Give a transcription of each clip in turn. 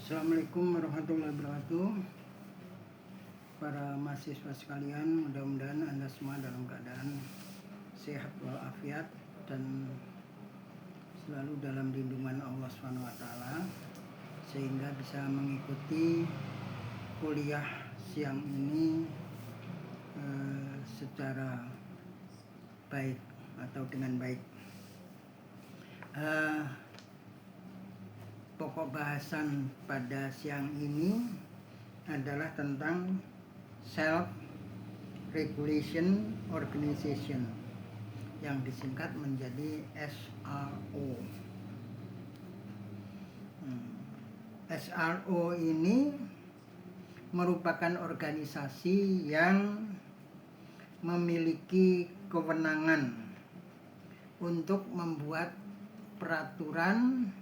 Assalamualaikum warahmatullahi wabarakatuh. Para mahasiswa sekalian, mudah-mudahan Anda semua dalam keadaan sehat walafiat dan selalu dalam lindungan Allah SWT, sehingga bisa mengikuti kuliah siang ini secara baik atau dengan baik. Pokok bahasan pada siang ini adalah tentang Self-Regulation Organization yang disingkat menjadi SRO. SRO ini merupakan organisasi yang memiliki kewenangan untuk membuat peraturan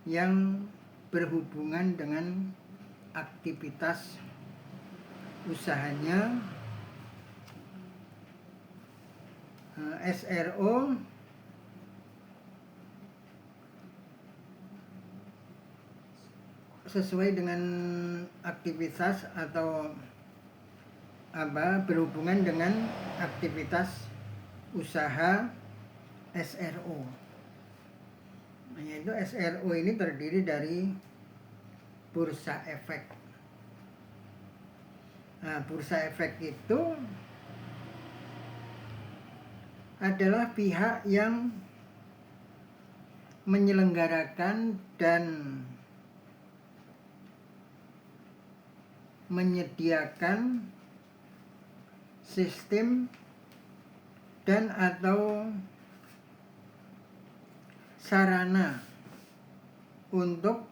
yang berhubungan dengan aktivitas usahanya. SRO sesuai dengan aktivitas atau berhubungan dengan aktivitas usaha SRO. Yaitu SRO ini terdiri dari bursa efek. Bursa efek itu adalah pihak yang menyelenggarakan dan menyediakan sistem dan atau sarana untuk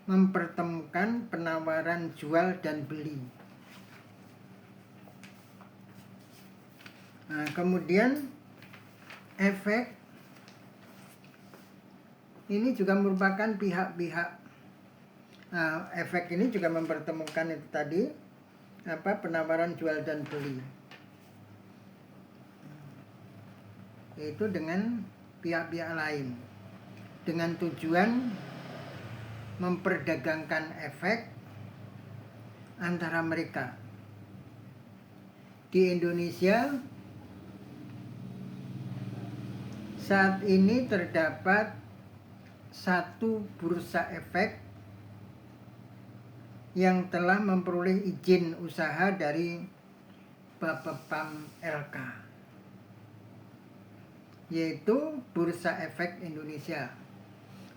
mempertemukan penawaran jual dan beli. Kemudian efek ini juga merupakan pihak-pihak. Efek ini juga mempertemukan itu tadi penawaran jual dan beli, yaitu dengan pihak-pihak lain dengan tujuan memperdagangkan efek antara mereka. Di Indonesia saat ini terdapat satu bursa efek yang telah memperoleh izin usaha dari Bapepam LK, yaitu Bursa Efek Indonesia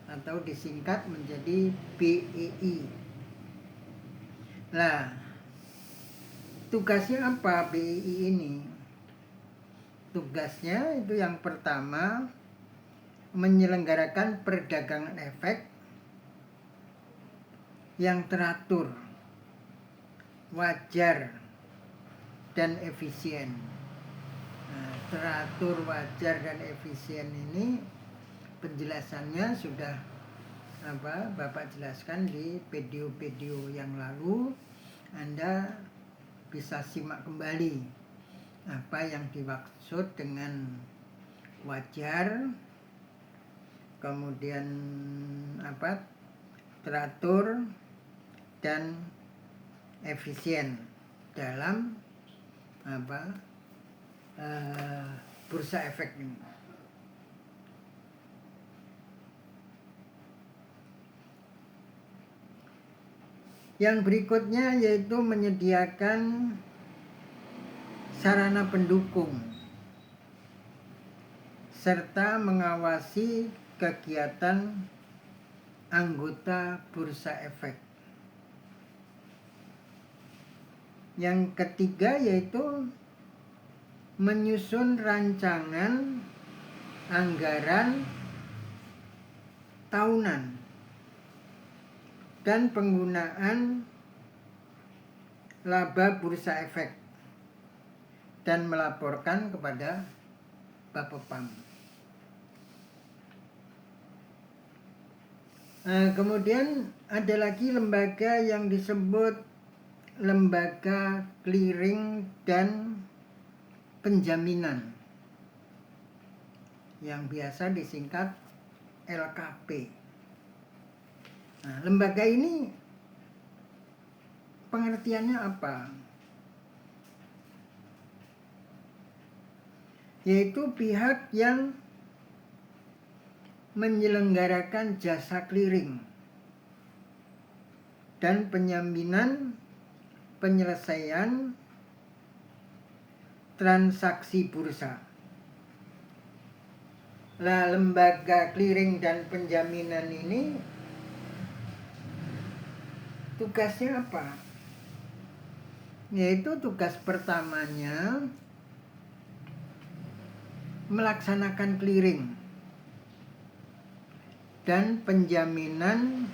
atau disingkat menjadi BEI. Nah, tugasnya apa BEI ini? Tugasnya itu yang pertama menyelenggarakan perdagangan efek yang teratur, wajar, dan efisien. Teratur, wajar, dan efisien ini penjelasannya sudah Bapak jelaskan di video-video yang lalu. Anda bisa simak kembali apa yang dimaksud dengan wajar, kemudian teratur dan efisien dalam bursa efek ini. Yang berikutnya yaitu menyediakan sarana pendukung serta mengawasi kegiatan anggota bursa efek. Yang ketiga yaitu menyusun rancangan anggaran tahunan dan penggunaan laba bursa efek dan melaporkan kepada Bapepam. Kemudian ada lagi lembaga yang disebut lembaga clearing dan penjaminan yang biasa disingkat LKP. Nah, lembaga ini pengertiannya apa? Yaitu pihak yang menyelenggarakan jasa clearing dan penyaminan penyelesaian transaksi bursa. Nah, lembaga clearing dan penjaminan ini tugasnya apa? Yaitu tugas pertamanya melaksanakan clearing dan penjaminan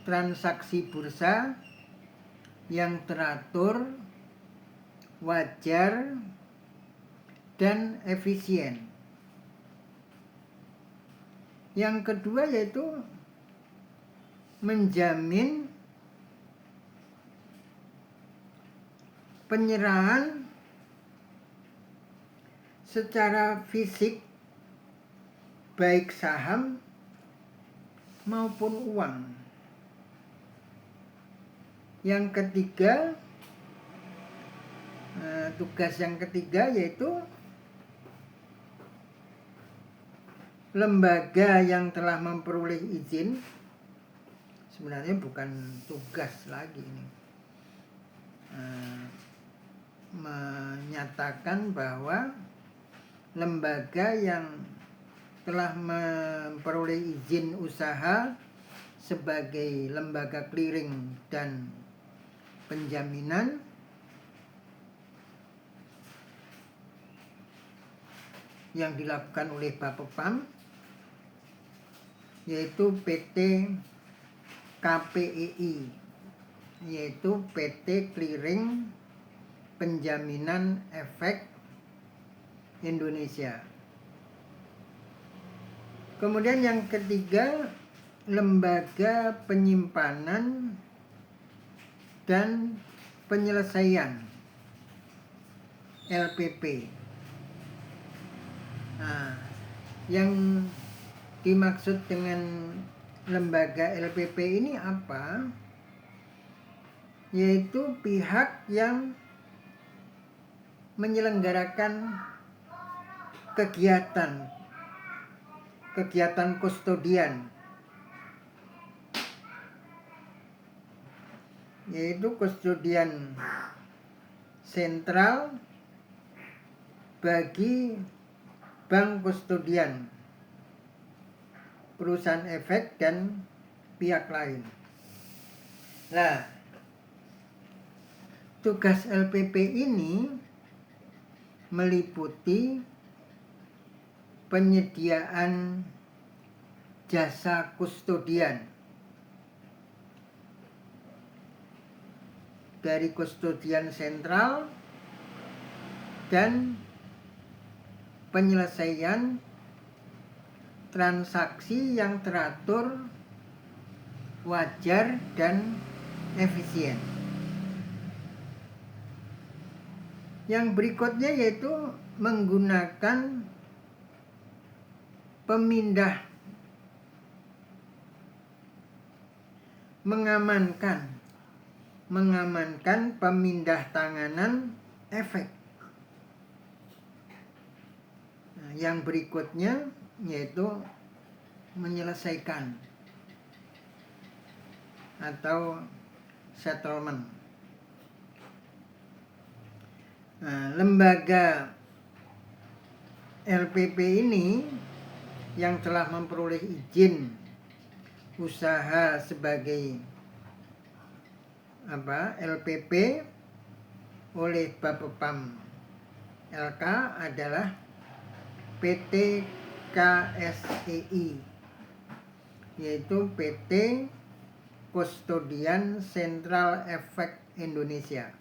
transaksi bursa yang teratur, wajar, dan efisien. Yang kedua yaitu menjamin penyerahan secara fisik baik saham maupun uang. Yang ketiga, tugas yang ketiga yaitu lembaga yang telah memperoleh izin, sebenarnya bukan tugas lagi ini, menyatakan bahwa lembaga yang telah memperoleh izin usaha sebagai lembaga clearing dan penjaminan yang dilakukan oleh Bapepam, yaitu PT KPEI, yaitu PT Clearing Penjaminan Efek Indonesia. Kemudian yang ketiga, lembaga penyimpanan dan penyelesaian LPP. Nah, yang dimaksud dengan lembaga LPP ini apa? Yaitu pihak yang menyelenggarakan kegiatan kustodian, yaitu kustodian sentral bagi bank kustodian, perusahaan efek, dan pihak lain. Nah, tugas LPP ini meliputi penyediaan jasa kustodian dari kustodian sentral dan penyelesaian transaksi yang teratur, wajar, dan efisien. Yang berikutnya yaitu menggunakan pemindah, mengamankan pemindah tanganan efek. Nah, yang berikutnya yaitu menyelesaikan atau settlement. Nah, lembaga LPP ini yang telah memperoleh izin usaha sebagai LPP oleh Bapepam LK adalah PT KSEI, yaitu PT Kustodian Sentral Efek Indonesia.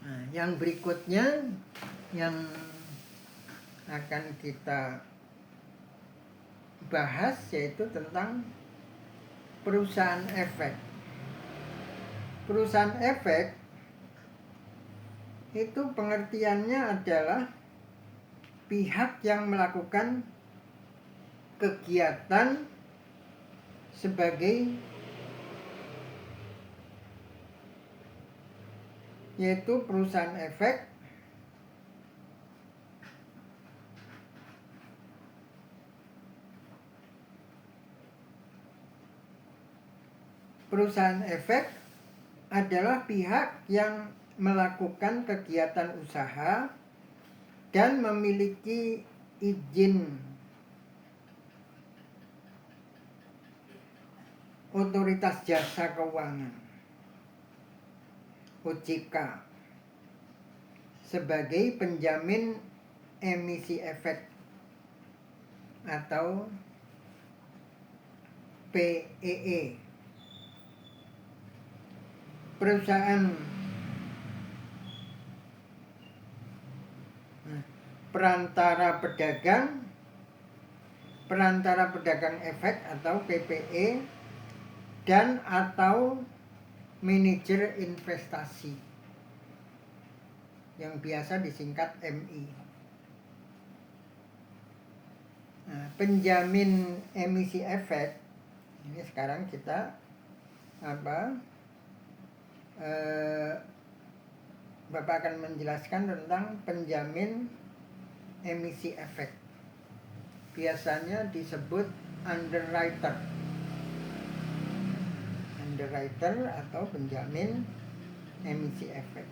Nah, yang berikutnya yang akan kita bahas yaitu tentang perusahaan efek. Perusahaan efek itu pengertiannya adalah pihak yang melakukan kegiatan sebagai yaitu perusahaan efek adalah pihak yang melakukan kegiatan usaha dan memiliki izin Otoritas Jasa Keuangan (OJK) sebagai penjamin emisi efek atau PEE. Perusahaan perantara pedagang efek atau PPE dan atau manajer investasi yang biasa disingkat MI. Nah, penjamin emisi efek ini sekarang kita Bapak akan menjelaskan tentang penjamin emisi efek. Biasanya disebut underwriter atau penjamin emisi efek.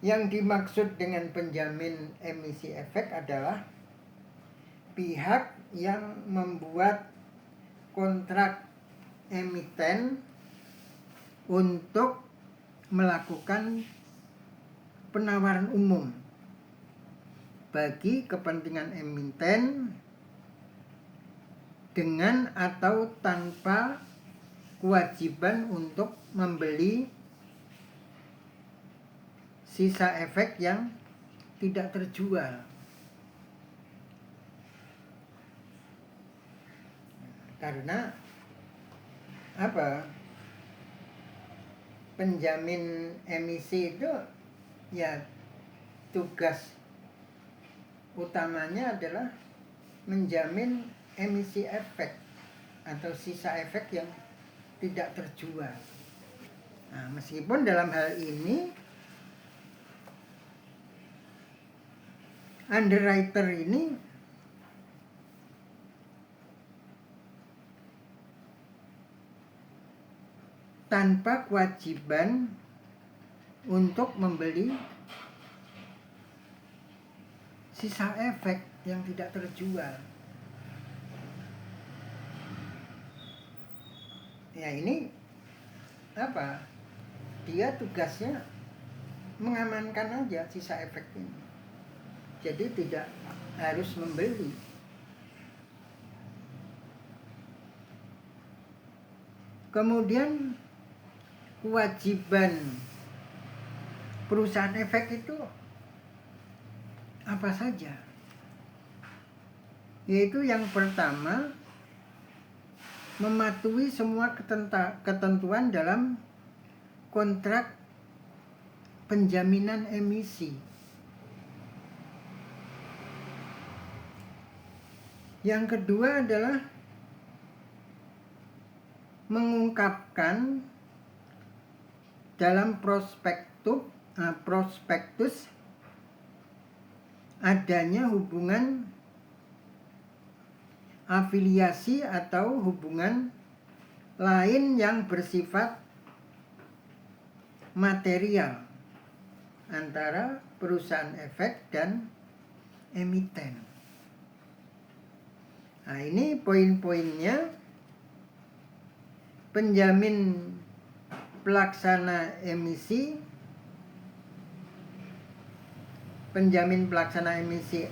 Yang dimaksud dengan penjamin emisi efek adalah pihak yang membuat kontrak emiten untuk melakukan penawaran umum bagi kepentingan emiten dengan atau tanpa kewajiban untuk membeli sisa efek yang tidak terjual. Karena penjamin emisi itu ya tugas utamanya adalah menjamin emisi efek atau sisa efek yang tidak terjual. Nah, meskipun dalam hal ini underwriter ini tanpa kewajiban untuk membeli sisa efek yang tidak terjual. Ya ini dia tugasnya mengamankan aja sisa efek ini. Jadi tidak harus membeli. Kemudian kewajiban perusahaan efek itu apa saja? Yaitu yang pertama, mematuhi semua ketentuan dalam kontrak penjaminan emisi. Yang kedua adalah mengungkapkan dalam prospektus adanya hubungan afiliasi atau hubungan lain yang bersifat material antara perusahaan efek dan emiten. Nah, ini poin-poinnya. Penjamin pelaksana emisi,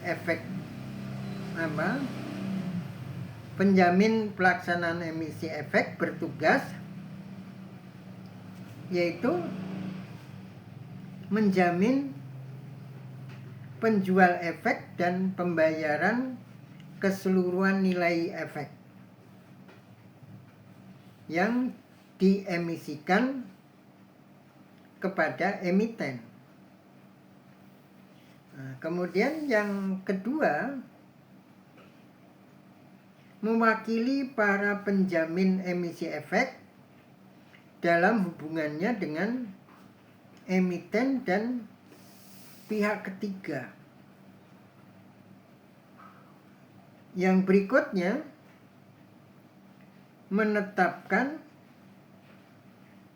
efek penjamin pelaksanaan emisi efek bertugas yaitu menjamin penjual efek dan pembayaran keseluruhan nilai efek yang diemisikan kepada emiten. Nah, kemudian yang kedua, mewakili para penjamin emisi efek dalam hubungannya dengan emiten dan pihak ketiga. Yang berikutnya menetapkan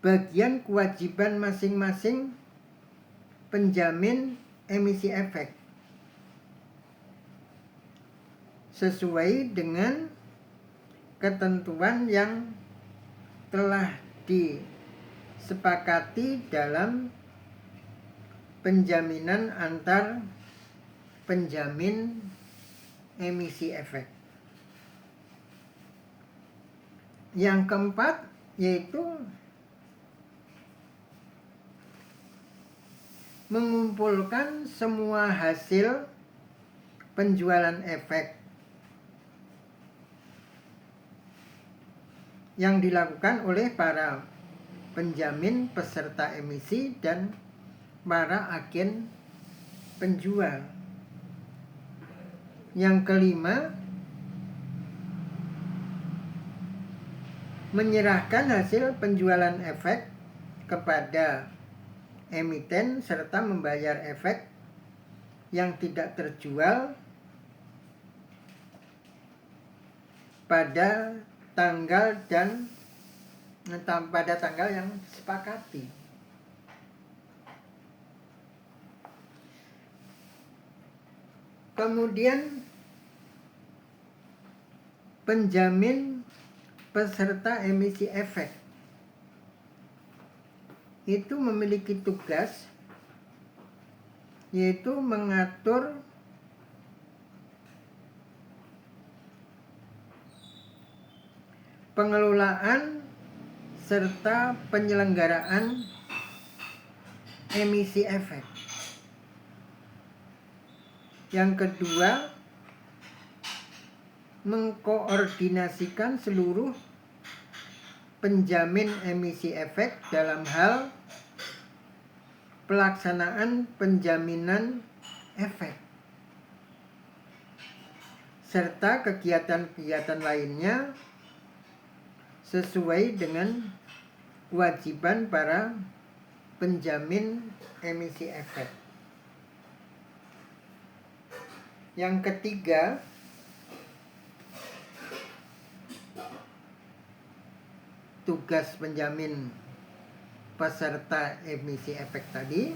bagian kewajiban masing-masing penjamin emisi efek sesuai dengan ketentuan yang telah disepakati dalam penjaminan antar penjamin emisi efek. Yang keempat yaitu mengumpulkan semua hasil penjualan efek yang dilakukan oleh para penjamin peserta emisi dan para agen penjual. Yang kelima, menyerahkan hasil penjualan efek kepada emiten serta membayar efek yang tidak terjual pada tanggal yang disepakati. Kemudian penjamin peserta emisi efek itu memiliki tugas yaitu mengatur pengelolaan serta penyelenggaraan emisi efek. Yang kedua, mengkoordinasikan seluruh penjamin emisi efek dalam hal pelaksanaan penjaminan efek serta kegiatan-kegiatan lainnya sesuai dengan kewajiban para penjamin emisi efek. Yang ketiga, tugas penjamin peserta emisi efek tadi.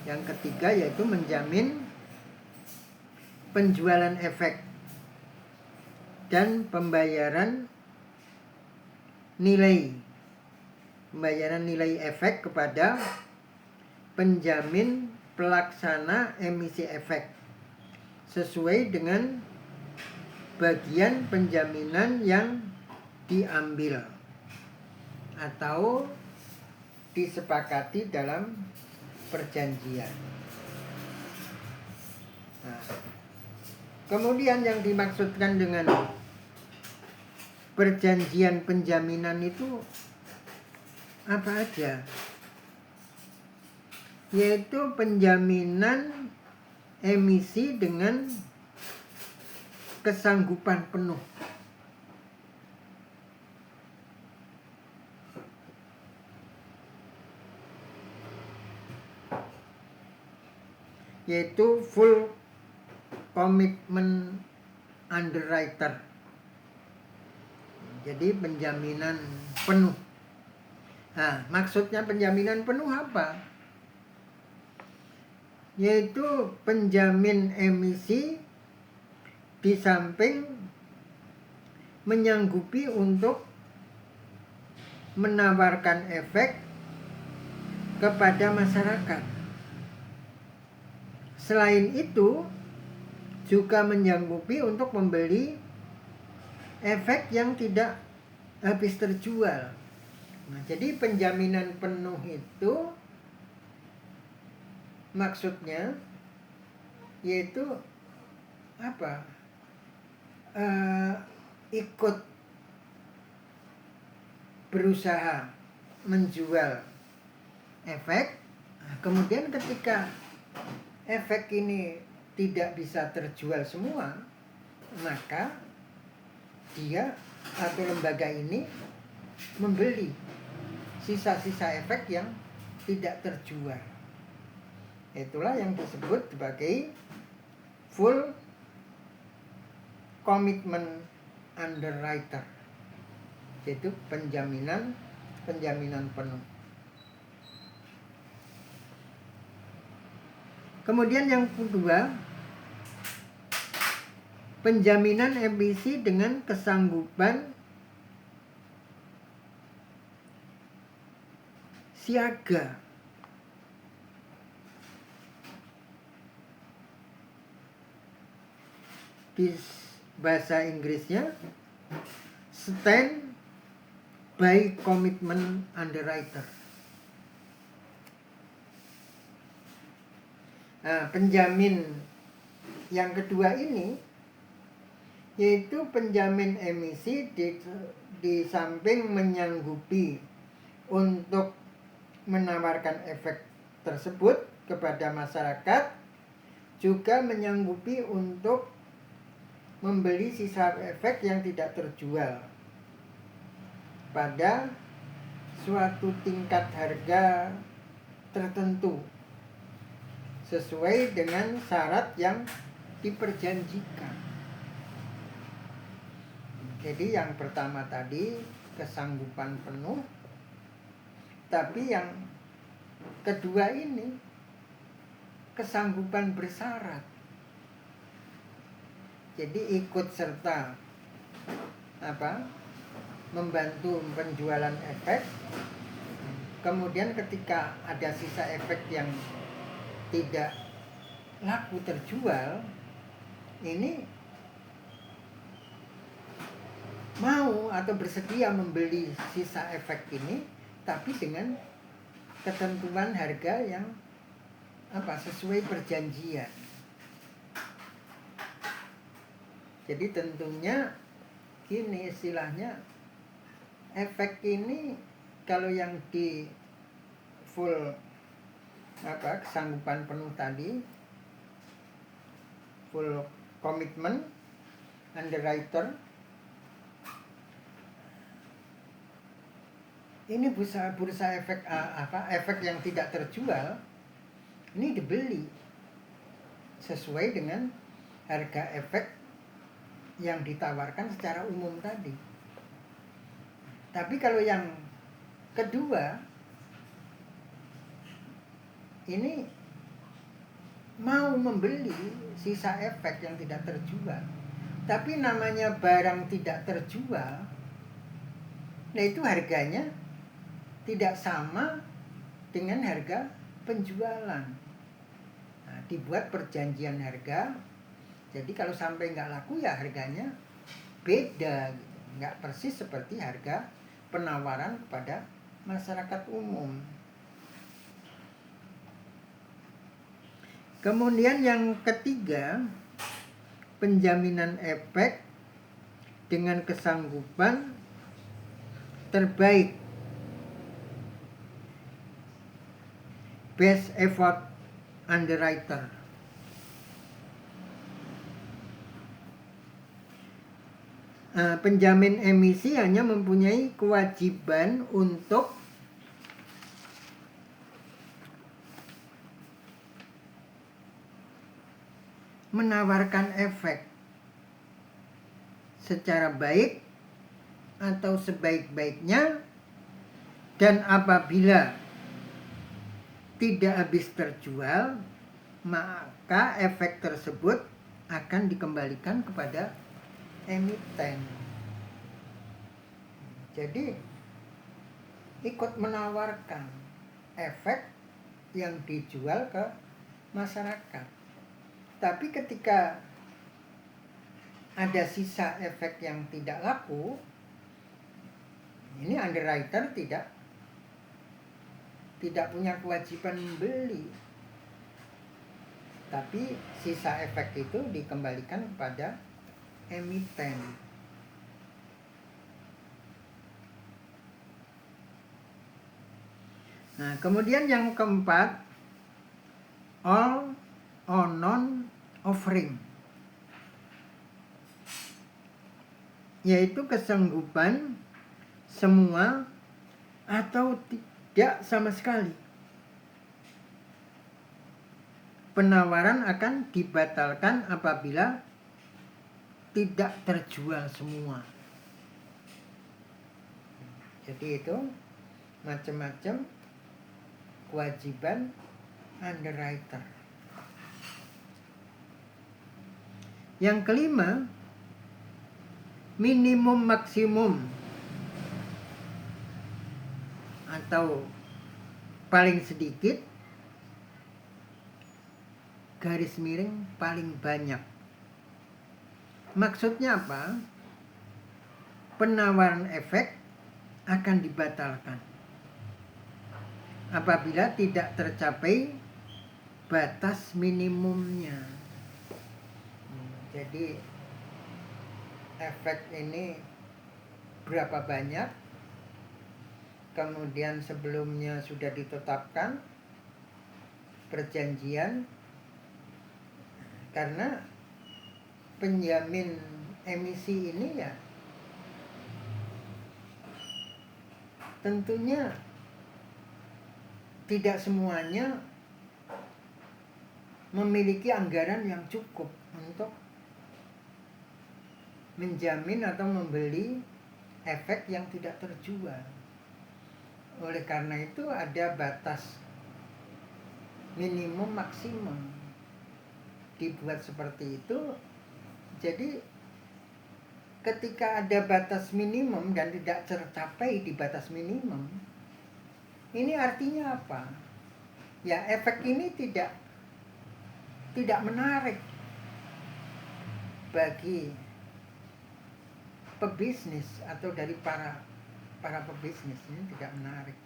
Yang ketiga yaitu menjamin penjualan efek dan pembayaran nilai efek kepada penjamin pelaksana emisi efek sesuai dengan bagian penjaminan yang diambil atau disepakati dalam perjanjian. Nah, kemudian yang dimaksudkan dengan perjanjian penjaminan itu apa aja? Yaitu penjaminan emisi dengan kesanggupan penuh. Yaitu full commitment underwriter. Jadi penjaminan penuh. Nah, maksudnya penjaminan penuh apa? Yaitu penjamin emisi di samping menyanggupi untuk menawarkan efek kepada masyarakat. Selain itu, juga menyanggupi untuk membeli efek yang tidak habis terjual. Nah, jadi penjaminan penuh itu maksudnya yaitu apa? Ikut berusaha menjual efek. Kemudian ketika efek ini tidak bisa terjual semua, maka dia atau lembaga ini membeli sisa-sisa efek yang tidak terjual. Itulah yang disebut sebagai full commitment underwriter, yaitu penjaminan penuh. Kemudian yang kedua, penjaminan emisi dengan kesanggupan siaga. Di bahasa Inggrisnya stand by commitment underwriter. Nah, penjamin yang kedua ini yaitu penjamin emisi di samping menyanggupi untuk menawarkan efek tersebut kepada masyarakat, juga menyanggupi untuk membeli sisa efek yang tidak terjual pada suatu tingkat harga tertentu sesuai dengan syarat yang diperjanjikan. Jadi yang pertama tadi kesanggupan penuh, tapi yang kedua ini kesanggupan bersyarat. Jadi ikut serta membantu penjualan efek. Kemudian ketika ada sisa efek yang tidak laku terjual, ini mau atau bersedia membeli sisa efek ini, tapi dengan ketentuan harga yang sesuai perjanjian. Jadi tentunya gini istilahnya, efek ini kalau yang di full kesanggupan penuh tadi, full commitment underwriter, ini bursa efek efek yang tidak terjual ini dibeli sesuai dengan harga efek yang ditawarkan secara umum tadi. Tapi kalau yang kedua ini mau membeli sisa efek yang tidak terjual, tapi namanya barang tidak terjual, nah itu harganya tidak sama dengan harga penjualan. Nah, dibuat perjanjian harga. Jadi kalau sampai nggak laku ya harganya beda, gitu. Nggak persis seperti harga penawaran kepada masyarakat umum. Kemudian yang ketiga, penjaminan efek dengan kesanggupan terbaik, best effort underwriter. Penjamin emisi hanya mempunyai kewajiban untuk menawarkan efek secara baik atau sebaik-baiknya, dan apabila tidak habis terjual, maka efek tersebut akan dikembalikan kepada emiten. Jadi ikut menawarkan efek yang dijual ke masyarakat. Tapi ketika ada sisa efek yang tidak laku, ini underwriter tidak punya kewajiban membeli. Tapi sisa efek itu dikembalikan kepada emiten. Nah, kemudian yang keempat, all or non offering. yaitu kesanggupan semua atau tidak sama sekali. Penawaran akan dibatalkan apabila tidak terjual semua. Jadi itu macam-macam kewajiban underwriter. Yang kelima, minimum maksimum atau paling sedikit garis miring paling banyak. Maksudnya apa? Penawaran efek akan dibatalkan apabila tidak tercapai batas minimumnya. Jadi efek ini berapa banyak, kemudian sebelumnya sudah ditetapkan perjanjian, karena penjamin emisi ini ya tentunya tidak semuanya memiliki anggaran yang cukup untuk menjamin atau membeli efek yang tidak terjual. Oleh karena itu ada batas minimum maksimum dibuat seperti itu. Jadi ketika ada batas minimum dan tidak tercapai di batas minimum, ini artinya apa? Ya, efek ini tidak menarik bagi pebisnis atau dari para pebisnis, ini tidak menarik.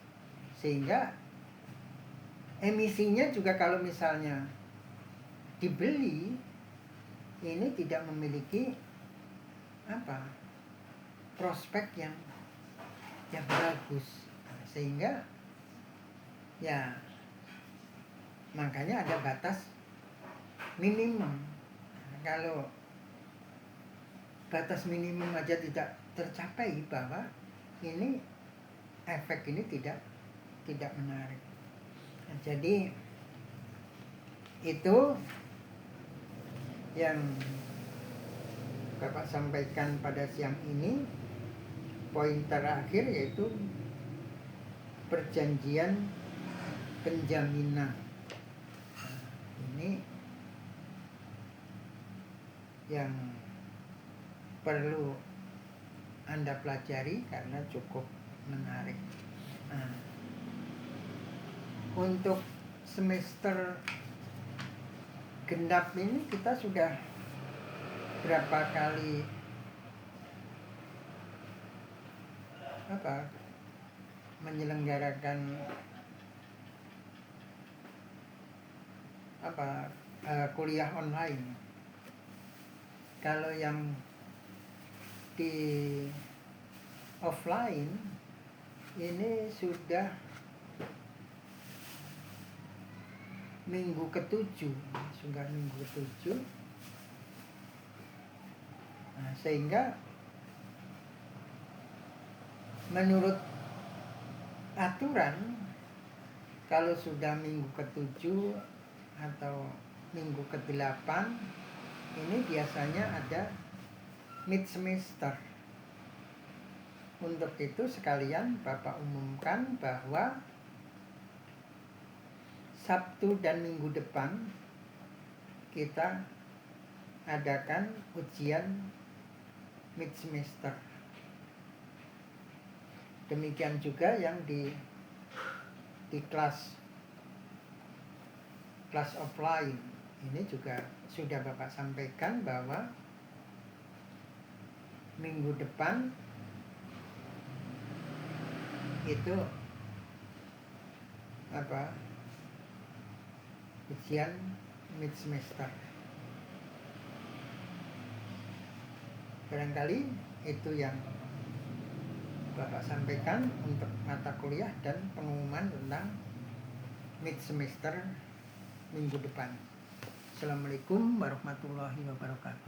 Sehingga emisinya juga kalau misalnya dibeli, ini tidak memiliki prospek yang bagus. Sehingga ya makanya ada batas minimum. Kalau batas minimum aja tidak tercapai, bahwa ini efek ini tidak menarik. Nah, jadi itu yang Bapak sampaikan pada siang ini. Poin terakhir yaitu perjanjian penjaminan. Nah, ini yang perlu Anda pelajari karena cukup menarik. Nah, untuk semester genap ini kita sudah berapa kali menyelenggarakan kuliah online. Kalau yang di offline ini sudah minggu ke-7. Nah, sehingga menurut aturan kalau sudah minggu ke-7 atau minggu ke-8 ini biasanya ada mid semester. Untuk itu sekalian Bapak umumkan bahwa Sabtu dan Minggu depan kita adakan ujian mid semester. Demikian juga yang di kelas offline ini juga sudah Bapak sampaikan bahwa minggu depan itu ujian mid semester. Barangkali itu yang Bapak sampaikan untuk mata kuliah dan pengumuman tentang mid semester minggu depan. Assalamualaikum warahmatullahi wabarakatuh.